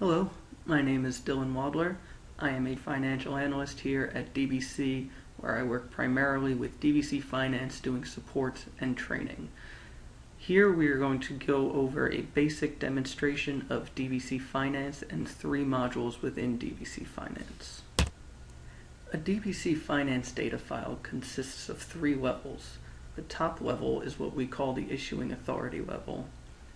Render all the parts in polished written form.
Hello, my name is Dylan Wadler. I am a financial analyst here at DBC, where I work primarily with DBC Finance doing support and training. Here we are going to go over a basic demonstration of DBC Finance and 3 modules within DBC Finance. A DBC Finance data file consists of 3 levels. The top level is what we call the issuing authority level.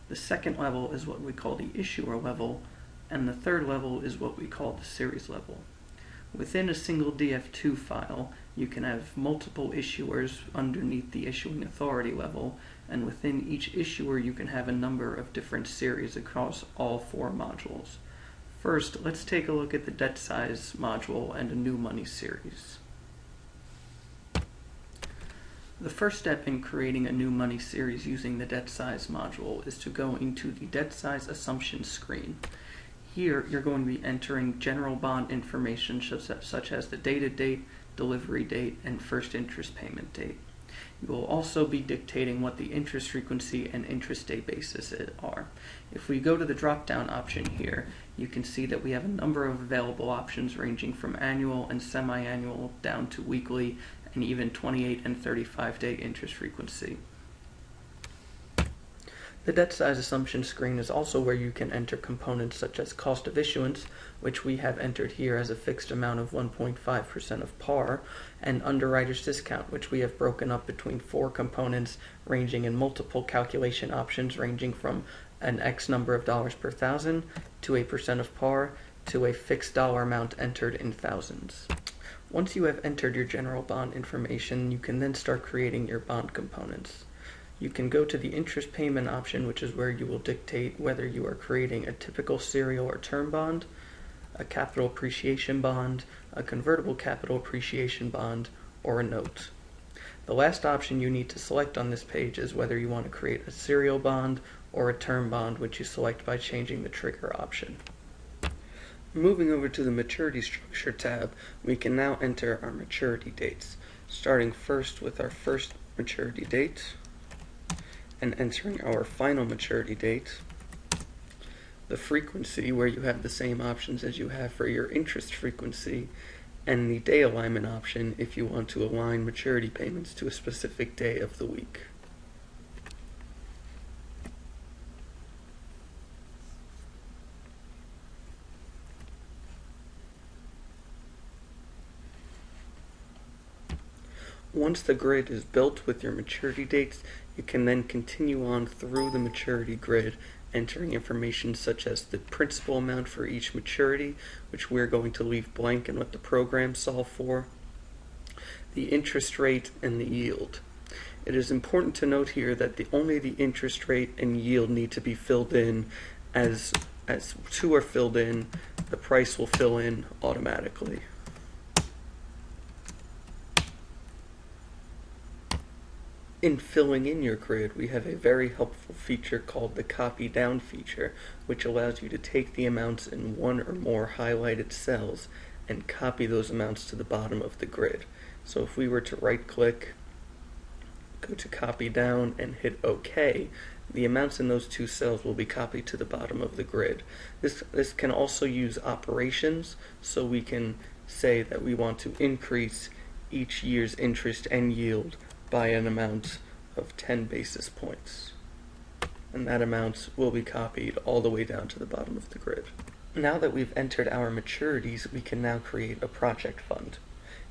The second level is what we call the issuer level, and the third level is what we call the series level. Within a single DF2 file, you can have multiple issuers underneath the issuing authority level, and within each issuer you can have a number of different series across all 4 modules. First, let's take a look at the debt size module and a new money series. The first step in creating a new money series using the debt size module is to go into the debt size assumption screen. Here, you're going to be entering general bond information such as the dated date, delivery date, and first interest payment date. You will also be dictating what the interest frequency and interest day basis are. If we go to the drop-down option here, you can see that we have a number of available options ranging from annual and semi-annual down to weekly and even 28 and 35-day interest frequency. The debt size assumption screen is also where you can enter components such as cost of issuance, which we have entered here as a fixed amount of 1.5% of par, and underwriters discount, which we have broken up between 4 components ranging in multiple calculation options ranging from an X number of dollars per thousand to a percent of par to a fixed dollar amount entered in thousands. Once you have entered your general bond information, you can then start creating your bond components. You can go to the interest payment option, which is where you will dictate whether you are creating a typical serial or term bond, a capital appreciation bond, a convertible capital appreciation bond, or a note. The last option you need to select on this page is whether you want to create a serial bond or a term bond, which you select by changing the trigger option. Moving over to the maturity structure tab, we can now enter our maturity dates, starting first with our first maturity date, and entering our final maturity date, the frequency where you have the same options as you have for your interest frequency, and the day alignment option if you want to align maturity payments to a specific day of the week. Once the grid is built with your maturity dates, you can then continue on through the maturity grid, entering information such as the principal amount for each maturity, which we're going to leave blank and let the program solve for, the interest rate, and the yield. It is important to note here that only the interest rate and yield need to be filled in. As 2 are filled in, the price will fill in automatically. In filling in your grid, we have a very helpful feature called the copy down feature, which allows you to take the amounts in 1 or more highlighted cells and copy those amounts to the bottom of the grid. So if we were to right click, go to copy down, and hit OK, the amounts in those 2 cells will be copied to the bottom of the grid. This can also use operations, so we can say that we want to increase each year's interest and yield by an amount of 10 basis points. And that amount will be copied all the way down to the bottom of the grid. Now that we've entered our maturities, we can now create a project fund.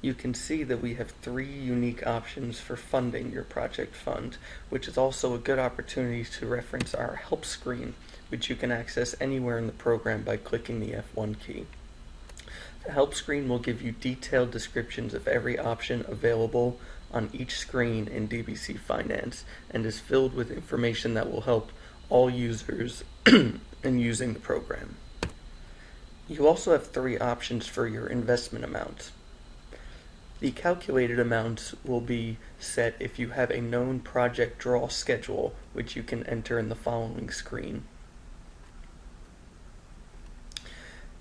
You can see that we have 3 unique options for funding your project fund, which is also a good opportunity to reference our help screen, which you can access anywhere in the program by clicking the F1 key. The help screen will give you detailed descriptions of every option available on each screen in DBC Finance and is filled with information that will help all users in using the program. You also have 3 options for your investment amount. The calculated amount will be set if you have a known project draw schedule, which you can enter in the following screen.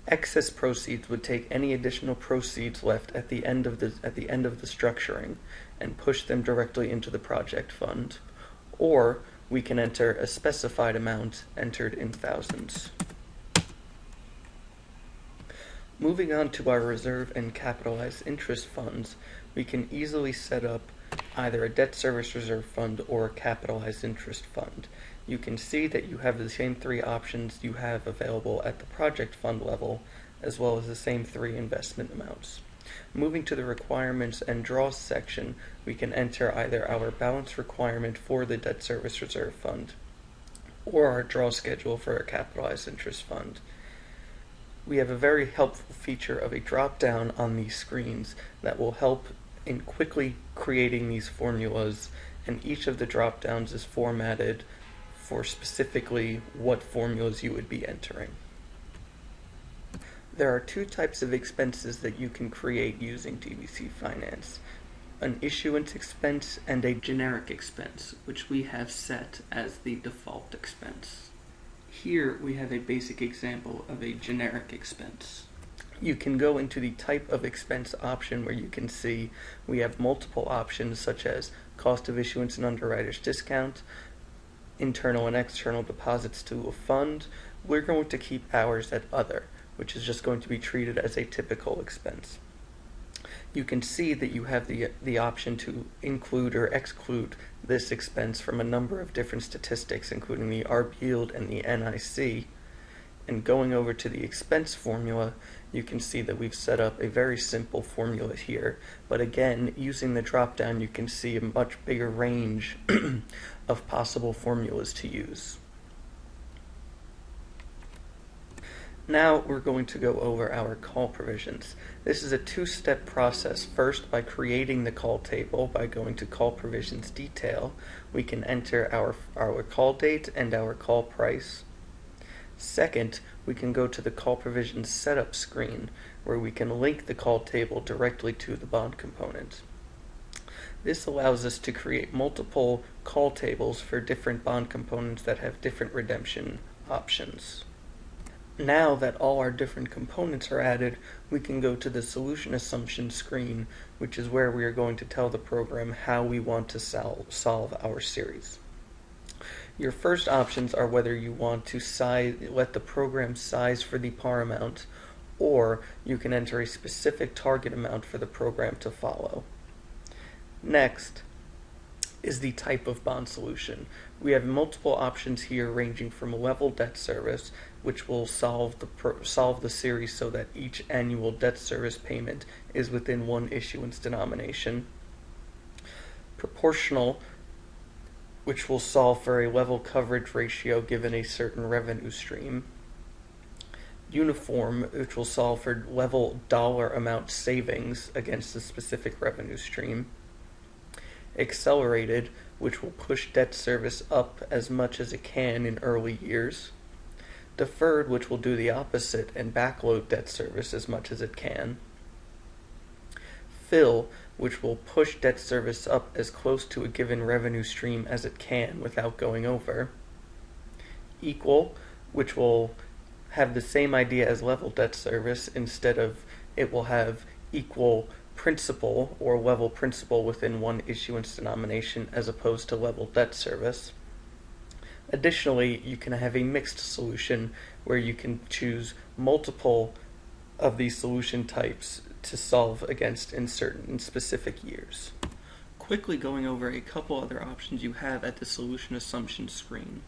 Excess proceeds would take any additional proceeds left at the end of the structuring and push them directly into the project fund, or we can enter a specified amount entered in thousands. Moving on to our reserve and capitalized interest funds, we can easily set up either a debt service reserve fund or a capitalized interest fund. You can see that you have the same three options you have available at the project fund level, as well as the same three investment amounts. Moving to the requirements and draws section, we can enter either our balance requirement for the debt service reserve fund or our draw schedule for our capitalized interest fund. We have a very helpful feature of a drop down on these screens that will help in quickly creating these formulas, and each of the drop downs is formatted for specifically what formulas you would be entering. There are two types of expenses that you can create using DBC Finance: an issuance expense and a generic expense, which we have set as the default expense. Here we have a basic example of a generic expense. You can go into the type of expense option where you can see we have multiple options such as cost of issuance and underwriters discount, internal and external deposits to a fund. We're going to keep ours at other, which is just going to be treated as a typical expense. You can see that you have the option to include or exclude this expense from a number of different statistics, including the ARB yield and the NIC. And going over to the expense formula, you can see that we've set up a very simple formula here. But again, using the drop down, you can see a much bigger range of possible formulas to use. Now we're going to go over our call provisions. This is a two-step process. First, by creating the call table, by going to call provisions detail, we can enter our call date and our call price. Second, we can go to the call provisions setup screen, where we can link the call table directly to the bond component. This allows us to create multiple call tables for different bond components that have different redemption options. Now that all our different components are added, we can go to the solution assumption screen, which is where we are going to tell the program how we want to solve our series. Your first options are whether you want to let the program size for the par amount, or you can enter a specific target amount for the program to follow. Next is the type of bond solution. We have multiple options here ranging from level debt service, which will solve the series so that each annual debt service payment is within one issuance denomination. Proportional, which will solve for a level coverage ratio given a certain revenue stream. Uniform, which will solve for level dollar amount savings against a specific revenue stream. Accelerated, which will push debt service up as much as it can in early years. Deferred, which will do the opposite and backload debt service as much as it can. Fill, which will push debt service up as close to a given revenue stream as it can without going over. Equal, which will have the same idea as level debt service. Instead of it will have equal principal or level principal within one issuance denomination as opposed to level debt service. Additionally, you can have a mixed solution where you can choose multiple of these solution types to solve against in certain specific years. Quickly going over a couple other options you have at the solution assumption screen.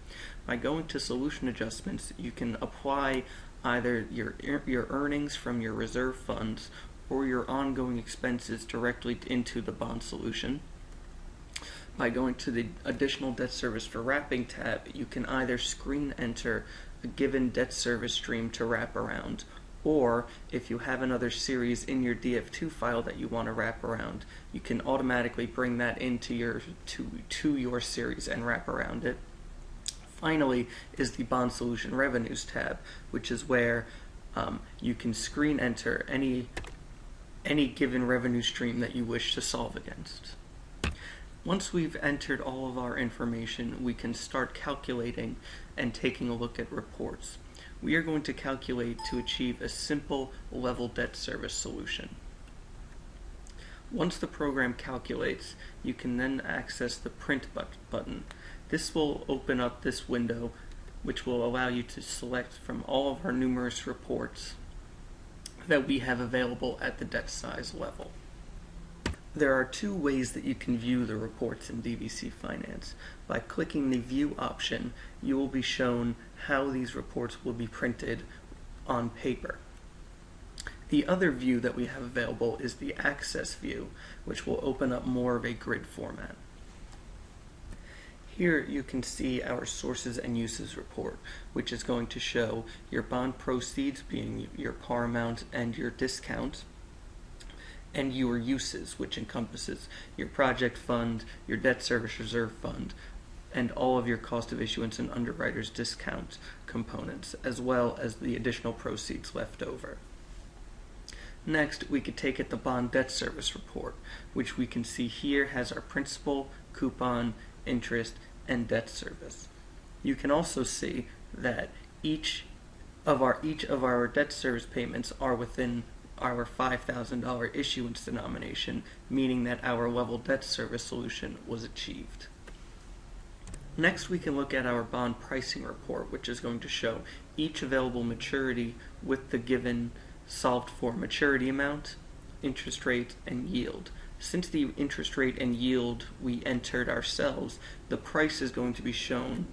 By going to solution adjustments, you can apply either your earnings from your reserve funds or your ongoing expenses directly into the bond solution. By going to the additional debt service for wrapping tab, you can either screen enter a given debt service stream to wrap around, or if you have another series in your DF2 file that you want to wrap around, you can automatically bring that into your your series and wrap around it. Finally is the bond solution revenues tab, which is where you can screen enter any given revenue stream that you wish to solve against. Once we've entered all of our information, we can start calculating and taking a look at reports. We are going to calculate to achieve a simple level debt service solution. Once the program calculates, you can then access the print button. This will open up this window, which will allow you to select from all of our numerous reports that we have available at the debt size level. There are two ways that you can view the reports in DBC Finance. By clicking the View option, you will be shown how these reports will be printed on paper. The other view that we have available is the Access view, which will open up more of a grid format. Here you can see our sources and uses report, which is going to show your bond proceeds, being your par amount and your discount, and your uses, which encompasses your project fund, your debt service reserve fund, and all of your cost of issuance and underwriters discount components, as well as the additional proceeds left over. Next, we could take at the bond debt service report, which we can see here has our principal, coupon, interest, and debt service. You can also see that each of our debt service payments are within our $5,000 issuance denomination, meaning that our level debt service solution was achieved. Next, we can look at our bond pricing report, which is going to show each available maturity with the given solved for maturity amount, interest rate, and yield. Since the interest rate and yield we entered ourselves, the price is going to be shown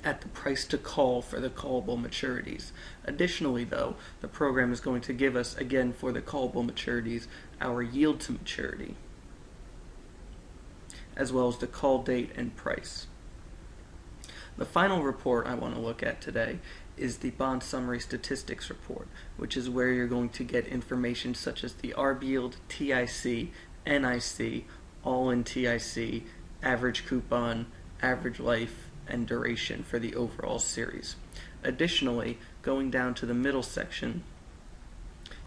at the price to call for the callable maturities. Additionally, though, the program is going to give us, again for the callable maturities, our yield to maturity, as well as the call date and price. The final report I want to look at today is the Bond Summary Statistics Report, which is where you're going to get information such as the ARB yield, TIC, NIC, all-in TIC, average coupon, average life, and duration for the overall series. Additionally, going down to the middle section,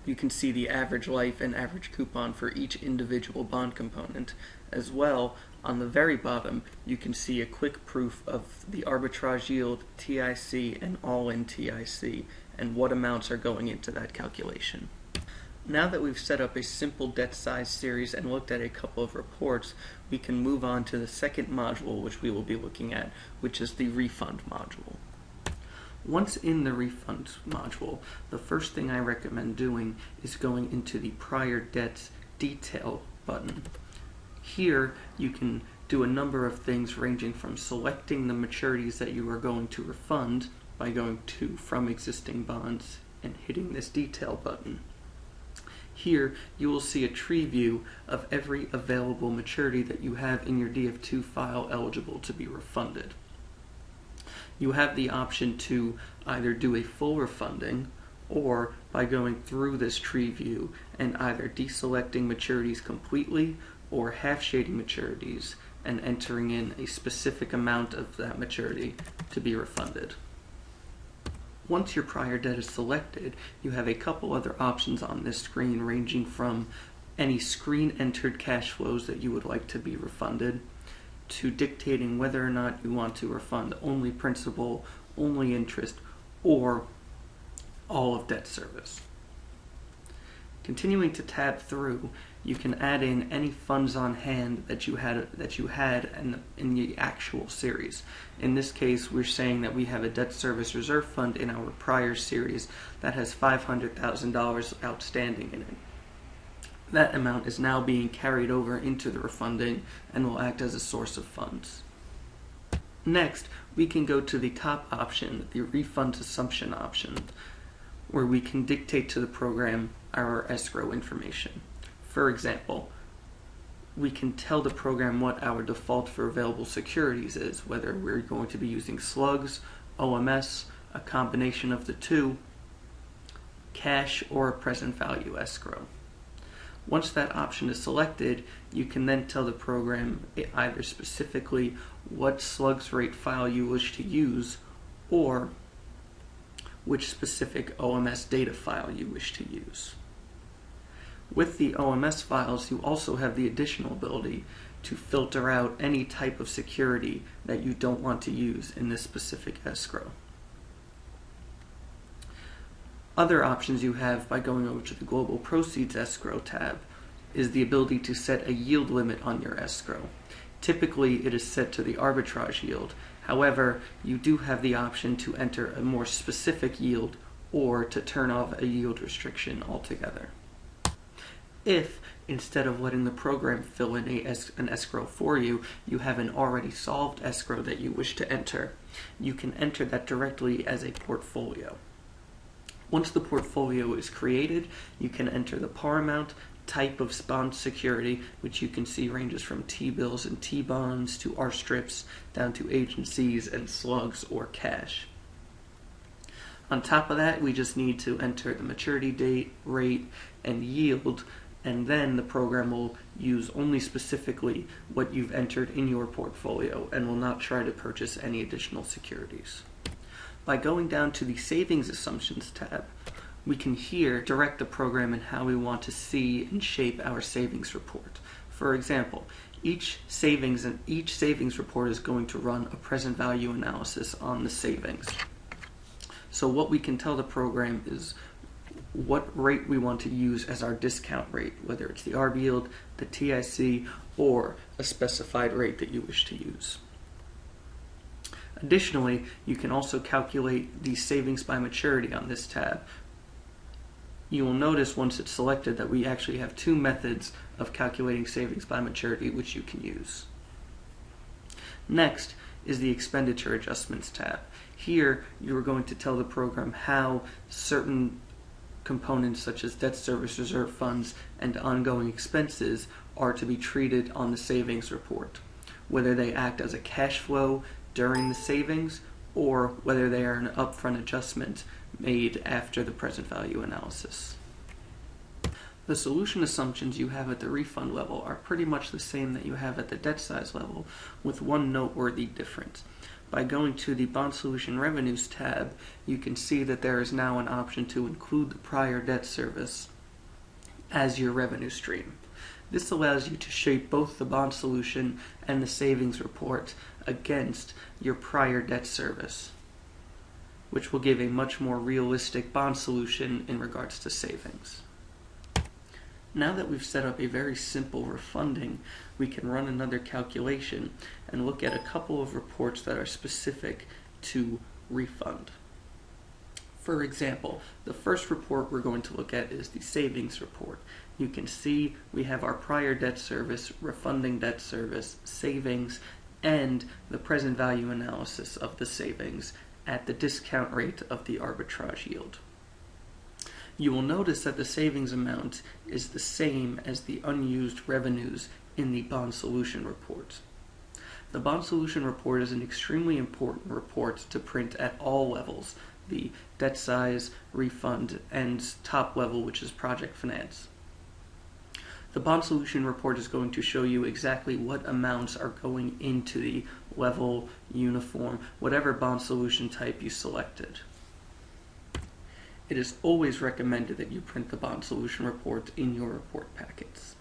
you can see the average life and average coupon for each individual bond component. As well, on the very bottom, you can see a quick proof of the arbitrage yield, TIC, and all-in TIC, and what amounts are going into that calculation. Now that we've set up a simple debt size series and looked at a couple of reports, we can move on to the second module which we will be looking at, which is the refund module. Once in the refund module, the first thing I recommend doing is going into the prior debts detail button. Here you can do a number of things ranging from selecting the maturities that you are going to refund by going to From Existing Bonds and hitting this detail button. Here you will see a tree view of every available maturity that you have in your DF2 file eligible to be refunded. You have the option to either do a full refunding, or by going through this tree view and either deselecting maturities completely or half shading maturities and entering in a specific amount of that maturity to be refunded. Once your prior debt is selected, you have a couple other options on this screen, ranging from any screen entered cash flows that you would like to be refunded, to dictating whether or not you want to refund only principal, only interest, or all of debt service. Continuing to tab through, you can add in any funds on hand that you had in the actual series. In this case, we're saying that we have a debt service reserve fund in our prior series that has $500,000 outstanding in it. That amount is now being carried over into the refunding and will act as a source of funds. Next, we can go to the top option, the refund assumption option, where we can dictate to the program our escrow information. For example, we can tell the program what our default for available securities is, whether we're going to be using slugs, OMS, a combination of the two, cash, or a present value escrow. Once that option is selected, you can then tell the program either specifically what slugs rate file you wish to use, or which specific OMS data file you wish to use. With the OMS files, you also have the additional ability to filter out any type of security that you don't want to use in this specific escrow. Other options you have by going over to the Global Proceeds Escrow tab is the ability to set a yield limit on your escrow. Typically, it is set to the arbitrage yield. However, you do have the option to enter a more specific yield or to turn off a yield restriction altogether. If, instead of letting the program fill in an escrow for you, you have an already solved escrow that you wish to enter, you can enter that directly as a portfolio. Once the portfolio is created, you can enter the par amount, type of bond security, which you can see ranges from T-bills and T-bonds to R-strips, down to agencies and slugs or cash. On top of that, we just need to enter the maturity date, rate, and yield, and then the program will use only specifically what you've entered in your portfolio and will not try to purchase any additional securities. By going down to the Savings Assumptions tab, we can here direct the program in how we want to see and shape our savings report. For example, each savings report is going to run a present value analysis on the savings. So what we can tell the program is what rate we want to use as our discount rate, whether it's the ARB yield, the TIC, or a specified rate that you wish to use. Additionally, you can also calculate the savings by maturity on this tab. You will notice once it's selected that we actually have two methods of calculating savings by maturity which you can use. Next is the Expenditure Adjustments tab. Here, you are going to tell the program how certain components such as debt service reserve funds and ongoing expenses are to be treated on the savings report, whether they act as a cash flow during the savings or whether they are an upfront adjustment made after the present value analysis. The solution assumptions you have at the refund level are pretty much the same that you have at the debt size level, with one noteworthy difference. By going to the Bond Solution Revenues tab, you can see that there is now an option to include the prior debt service as your revenue stream. This allows you to shape both the bond solution and the savings report against your prior debt service, which will give a much more realistic bond solution in regards to savings. Now that we've set up a very simple refunding, we can run another calculation and look at a couple of reports that are specific to refund. For example, the first report we're going to look at is the savings report. You can see we have our prior debt service, refunding debt service, savings, and the present value analysis of the savings at the discount rate of the arbitrage yield. You will notice that the savings amount is the same as the unused revenues in the bond solution report. The bond solution report is an extremely important report to print at all levels, the debt size, refund, and top level, which is project finance. The bond solution report is going to show you exactly what amounts are going into the level, uniform, whatever bond solution type you selected. It is always recommended that you print the bond solution report in your report packets.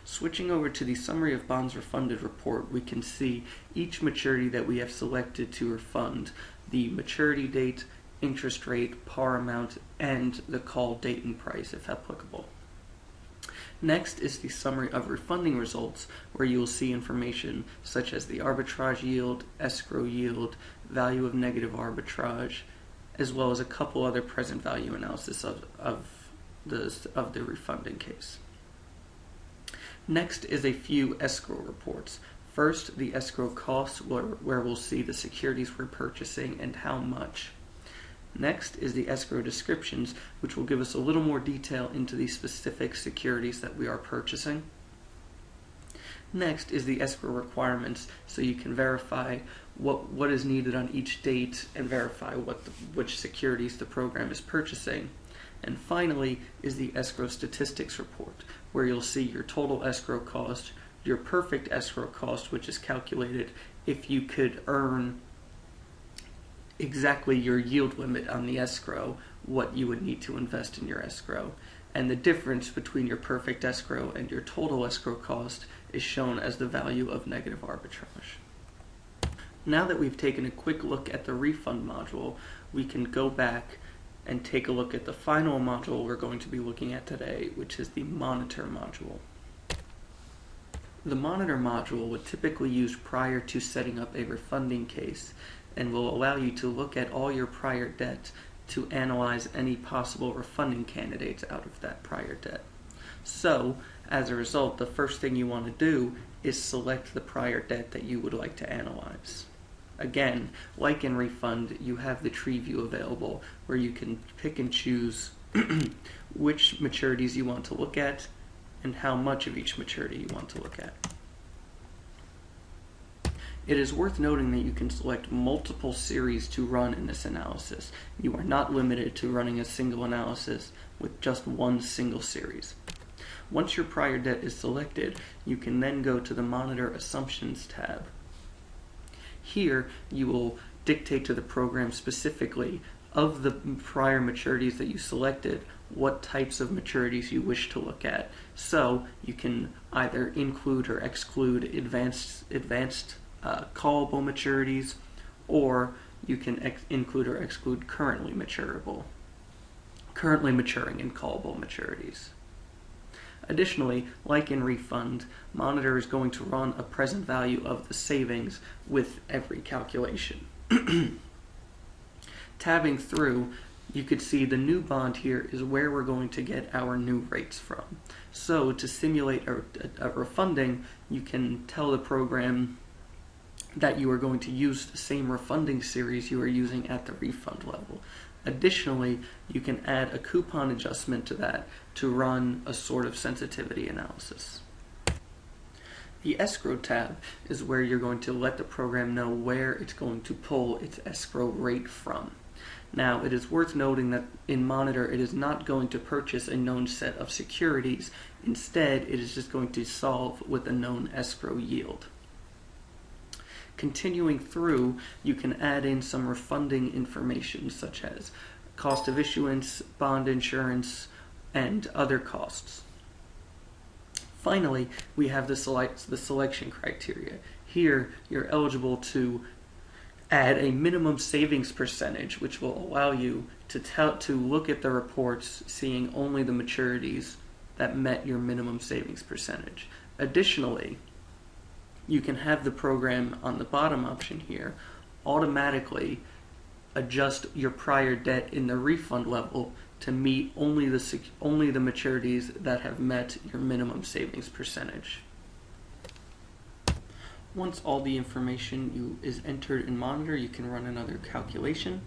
Switching over to the Summary of Bonds Refunded report, we can see each maturity that we have selected to refund, the maturity date, interest rate, par amount, and the call date and price if applicable. Next is the Summary of Refunding results, where you will see information such as the arbitrage yield, escrow yield, value of negative arbitrage, as well as a couple other present value analysis of the refunding case. Next is a few escrow reports. First, the escrow costs, where we'll see the securities we're purchasing and how much. Next is the escrow descriptions, which will give us a little more detail into the specific securities that we are purchasing. Next is the escrow requirements, so you can verify what is needed on each date and verify which securities the program is purchasing. And finally is the escrow statistics report, where you'll see your total escrow cost, your perfect escrow cost, which is calculated if you could earn exactly your yield limit on the escrow, what you would need to invest in your escrow. And the difference between your perfect escrow and your total escrow cost is shown as the value of negative arbitrage. Now that we've taken a quick look at the refund module, we can go back and take a look at the final module we're going to be looking at today, which is the monitor module. The monitor module would typically use prior to setting up a refunding case and will allow you to look at all your prior debt to analyze any possible refunding candidates out of that prior debt. So, as a result, the first thing you want to do is select the prior debt that you would like to analyze. Again, like in Refund, you have the tree view available where you can pick and choose which maturities you want to look at and how much of each maturity you want to look at. It is worth noting that you can select multiple series to run in this analysis. You are not limited to running a single analysis with just one single series. Once your prior debt is selected, you can then go to the Monitor Assumptions tab. Here, you will dictate to the program specifically of the prior maturities that you selected, what types of maturities you wish to look at. So you can either include or exclude advanced callable maturities, or you can include or exclude currently maturing and callable maturities. Additionally, like in Refund, Monitor is going to run a present value of the savings with every calculation. Tabbing through, you could see the new bond here is where we're going to get our new rates from. So to simulate a refunding, you can tell the program that you are going to use the same refunding series you are using at the refund level. Additionally, you can add a coupon adjustment to that to run a sort of sensitivity analysis. The escrow tab is where you're going to let the program know where it's going to pull its escrow rate from. Now, it is worth noting that in Monitor, it is not going to purchase a known set of securities. Instead, it is just going to solve with a known escrow yield. Continuing through, you can add in some refunding information such as cost of issuance, bond insurance, and other costs. Finally, we have the selection criteria. Here, you're eligible to add a minimum savings percentage, which will allow you to look at the reports seeing only the maturities that met your minimum savings percentage. Additionally, you can have the program on the bottom option here automatically adjust your prior debt in the refund level to meet only the maturities that have met your minimum savings percentage. Once all the information is entered in Monitor, you can run another calculation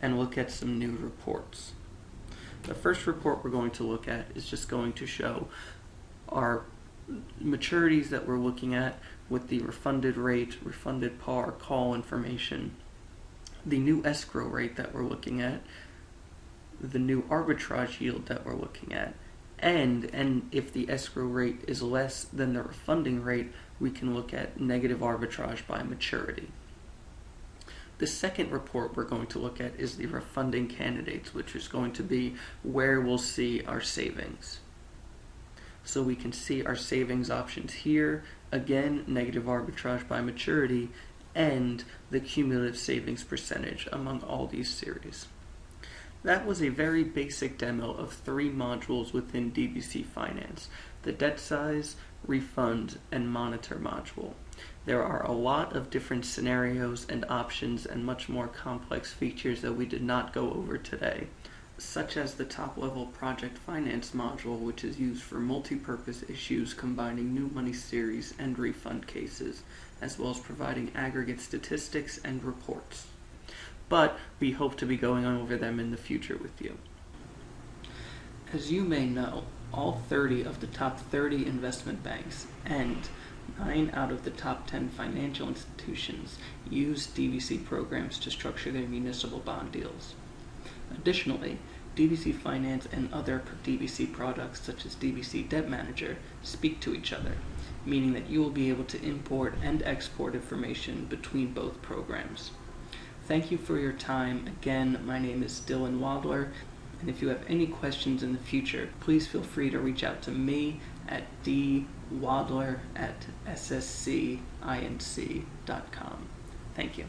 and look at some new reports. The first report we're going to look at is just going to show our maturities that we're looking at with the refunded rate, refunded par, call information, the new escrow rate that we're looking at, the new arbitrage yield that we're looking at, and if the escrow rate is less than the refunding rate, we can look at negative arbitrage by maturity. The second report we're going to look at is the refunding candidates, which is going to be where we'll see our savings. So we can see our savings options here, again, negative arbitrage by maturity, and the cumulative savings percentage among all these series. That was a very basic demo of 3 modules within DBC Finance: the debt size, refund, and monitor module. There are a lot of different scenarios and options and much more complex features that we did not go over today, such as the top-level project finance module, which is used for multi-purpose issues combining new money series and refund cases, as well as providing aggregate statistics and reports. But we hope to be going over them in the future with you. As you may know, all 30 of the top 30 investment banks and 9 out of the top 10 financial institutions use DBC programs to structure their municipal bond deals. Additionally, DBC Finance and other DBC products such as DBC Debt Manager speak to each other, meaning that you will be able to import and export information between both programs. Thank you for your time. Again, my name is Dylan Wadler, and if you have any questions in the future, please feel free to reach out to me at dwadler@sscinc.com. Thank you.